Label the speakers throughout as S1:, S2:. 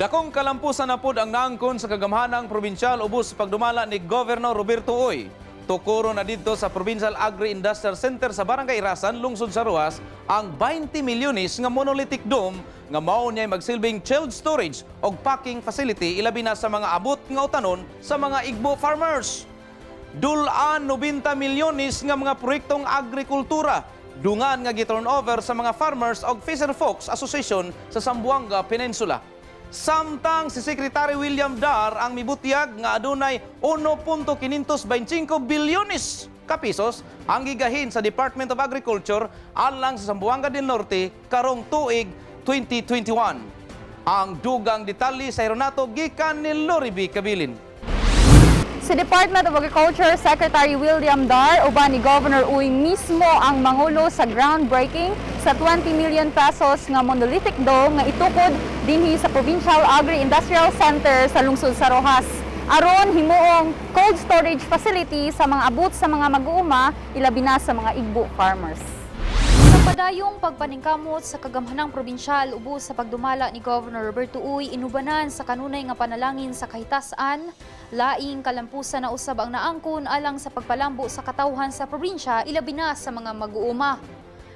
S1: Dakong kalampusan na pod ang naangkon sa kagamhanang probinsyal ubos sa pagdumala ni Governor Roberto Oy. Tukuro na dito sa Provincial Agri-Industrial Center sa Barangay Irasan, lungsod sa Rojas, ang 20 milyones nga monolithic dome nga mao niya magsilbing chilled storage o packing facility ilabi na sa mga abot nga utanon sa mga Igbo farmers. Dulaan 90 milyones nga mga proyektong agrikultura dungan nga gi-turn over sa mga farmers og Fisher Folks Association sa Zamboanga Peninsula. Samtang si Secretary William Dar ang mibutyag nga adunay 1.525 bilyones ka pesos ang gigahin sa Department of Agriculture alang sa Zamboanga del Norte karong tuig 2021. Ang dugang detalye sa Heronato gikan ni Loriby Cabilin.
S2: Si Department of Agriculture Secretary William Dar uban ni Governor Uy mismo ang mangulo sa groundbreaking sa 20 million pesos nga monolithic dome nga itukod dinhi sa Provincial Agri-Industrial Center sa lungsod sa Rojas. Aron himuong cold storage facility sa mga abot sa mga mag-uuma ilabi na sa mga Igbo farmers. Padayong pagpaningkamot sa kagamhanang probinsyal ubos sa pagdumala ni Governor Roberto Uy inubanan sa kanunay nga panalangin sa kahitasan, laing kalampusan na usab ang naangkon alang sa pagpalambo sa katawhan sa probinsya ilabi na sa mga mag-uuma.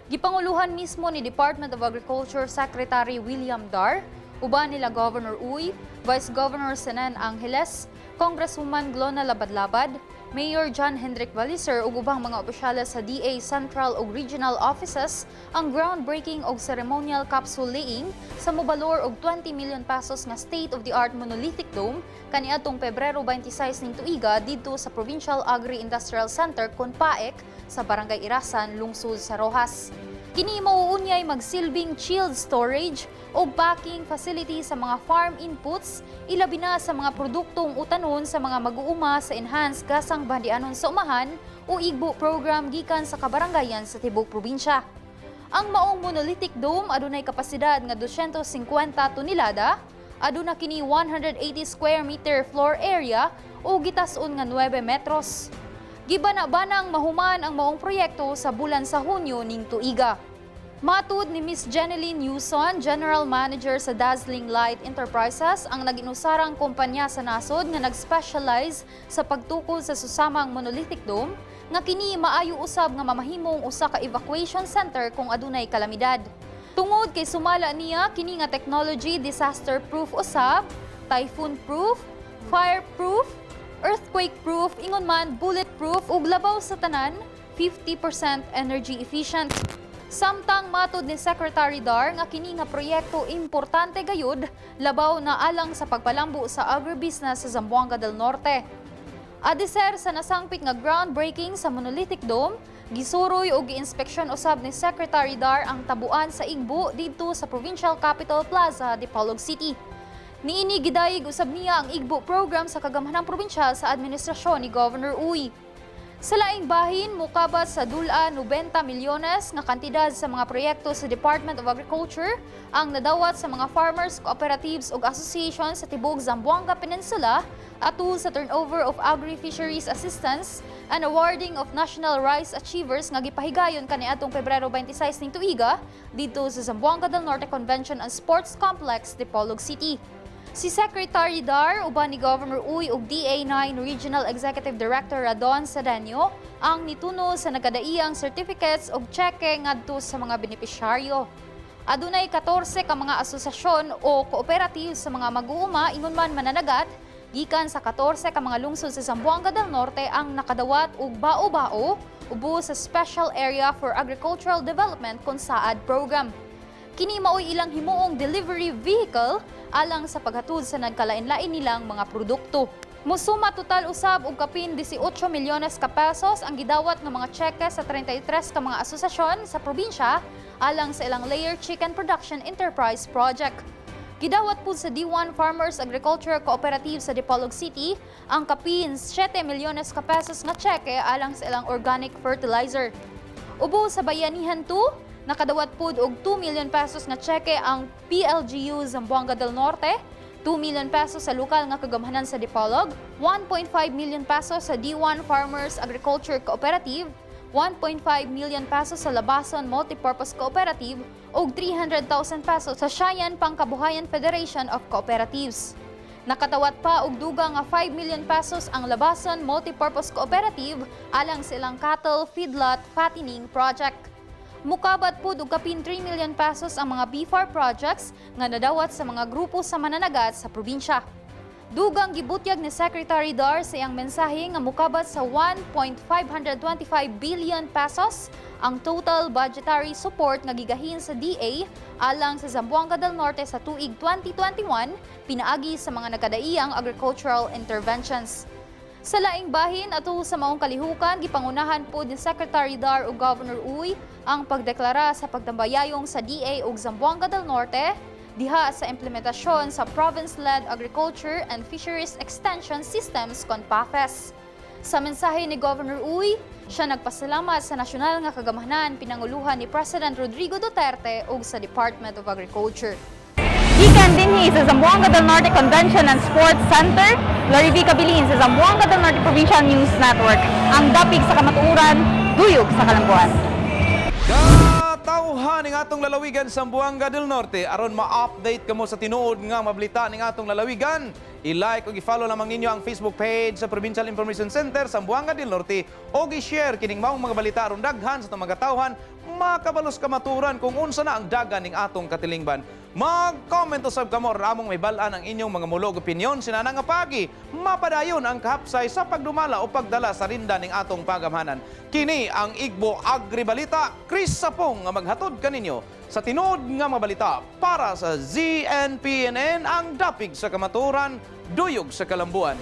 S2: Gipanguluhan mismo ni Department of Agriculture Secretary William Dar, uban nila Governor Uy, Vice Governor Senan Angeles, Congresswoman Glona Labad-Labad, Mayor John Hendrik Valiser ug ubang mga opisyales sa DA Central ug Regional Offices ang groundbreaking og ceremonial capsule laying sa mobalor og 20 million pesos nga state-of-the-art monolithic dome kaniadtong Pebrero 26 ning tuiga didto sa Provincial Agri-Industrial Center Conpaec sa Barangay Irasan, lungsod sa Rojas. Kini mauunyay magsilbing chilled storage o packing facility sa mga farm inputs, ilabi na sa mga produktong utanon sa mga mag-uuma sa Enhanced Gasang Bandianon sa Umahan o Igbo program gikan sa kabarangayan sa tibuok probinsya. Ang maong monolithic dome adunay kapasidad nga 250 tonelada, aduna kini 180 square meter floor area o gitas-on nga 9 metros. Gibana-banang mahuman ang maong proyekto sa bulan sa Hunyo ning tuiga. Matud ni Ms. Jeneline Yuson, General Manager sa Dazzling Light Enterprises, ang naginusarang kumpanya sa nasod nga nag-specialize sa pagtukod sa susamang monolithic dome, nga kini maayo usab nga mamahimong usa ka evacuation center kung adunay kalamidad. Tungod kay sumala niya kini nga technology disaster-proof usab, typhoon-proof, fire-proof, earthquake-proof, ingon man bulletproof ug labaw sa tanan, 50% energy efficient. Samtang matud ni Secretary Dar nga kini nga proyekto importante gayud labaw na alang sa pagpalambo sa agribusiness sa Zamboanga del Norte. Adiser sa nasangpit nga groundbreaking sa monolithic dome, gisuroy o giinspeksyon usab ni Secretary Dar ang tabuan sa Igbo didto sa Provincial Capital Plaza, Dipolog City. Niini gidayeg usab niya ang Igbo program sa kagamhanang probinsyal sa administrasyon ni Governor Uy. Sa laing bahin, mukabat sa dula 90 milyones nga kantidad sa mga proyekto sa Department of Agriculture ang nadawat sa mga farmers, cooperatives ug associations sa tibuok Zamboanga Peninsula atul sa turnover of agri-fisheries assistance and awarding of National Rice Achievers nga gipahigayon kaniadtong Pebrero 26 ning tuiga dito sa Zamboanga del Norte Convention and Sports Complex, Dipolog City. Si Secretary Dar, uban ni Governor Uy ug DA9 Regional Executive Director Radon Sadanio ang nituno sa nagadaiyang certificates ug cheque ngadto sa mga benepisyaryo. Adunay 14 ka mga asosasyon o cooperative sa mga mag-uuma ingon man mananagat, gikan sa 14 ka mga lungsod sa Zamboanga del Norte ang nakadawat og bao-bao ubo sa Special Area for Agricultural Development KONSAAD program. Kini maoy ilang himuong delivery vehicle alang sa paghatod sa nagkalain-lain nilang mga produkto. Musuma total usab og kapin 18 milyones ka pesos ang gidawat ng mga cheque sa 33 ka mga asosasyon sa probinsya alang sa ilang layer chicken production enterprise project. Gidawat pud sa D1 Farmers Agriculture Cooperative sa Dipolog City ang kapin 7 milyones ka pesos nga cheque alang sa ilang organic fertilizer. Ubo sa Bayanihan 2, nakadawat pud og 2 million pesos nga cheque ang PLGU Zamboanga del Norte, 2 million pesos sa lokal nga kagamhanan sa Dipolog, 1.5 million pesos sa D1 Farmers Agriculture Cooperative, 1.5 million pesos sa Labason Multipurpose Cooperative ug 300,000 pesos sa Shayan Pangkabuhayan Federation of Cooperatives. Nakatawat pa og dugang nga 5 million pesos ang Labason Multipurpose Cooperative alang sa ilang cattle feedlot fattening project. Mukabat po og kapin 3 million pesos ang mga BFAR projects nga nadawat sa mga grupo sa mananagat sa probinsya. Dugang gibutyag ni Secretary Dar sa iyang mensahe nga mukabat sa 1.525 billion pesos ang total budgetary support nga gigahin sa DA alang sa Zamboanga del Norte sa tuig 2021 pinaagi sa mga nagkadaiyang agricultural interventions. Sa laing bahin ato sa maong kalihukan, gipangunahan po ni Secretary Dar ug Governor Uy ang pagdeklara sa pagtambayayong sa DA ug Zamboanga del Norte diha sa implementasyon sa Province-led Agriculture and Fisheries Extension Systems (CONPAFES). Sa mensahe ni Governor Uy, siya nagpasalamat sa nasyonal nga kagamahanan pinanguluhan ni President Rodrigo Duterte ug sa Department of Agriculture. Gikan dinhi sa Zamboanga del Norte Convention and Sports Center, Lorivi Cabilin sa Zamboanga del Norte Provincial News Network. Ang dapig sa kamatuuran, duyog sa kalambuan.
S1: Katauhan ning atong lalawigan sa Zamboanga del Norte aron ma-update kamo sa tinuod nga mabalita ning atong lalawigan. I-like ug i-follow lamang ninyo ang Facebook page sa Provincial Information Center sa Zamboanga del Norte ug i-share kining maong mga balita aron daghan sa itong mga tauhan makabalos kamaturan kung unsa na ang dagan ning atong katilingban. Mag-comment usab kamo ramong may bal-an ang inyong mga mulog opinyon sinana nga pagi mapadayon ang kahapsay sa pagdumala o pagdala sa rinda ning atong pagamhanan. Kini ang Igbo Agribalita. Chris Sapong nga maghatod kaninyo sa tinuod nga mga balita para sa ZNPNN ang dapig sa kamaturan, duyog sa kalambuan.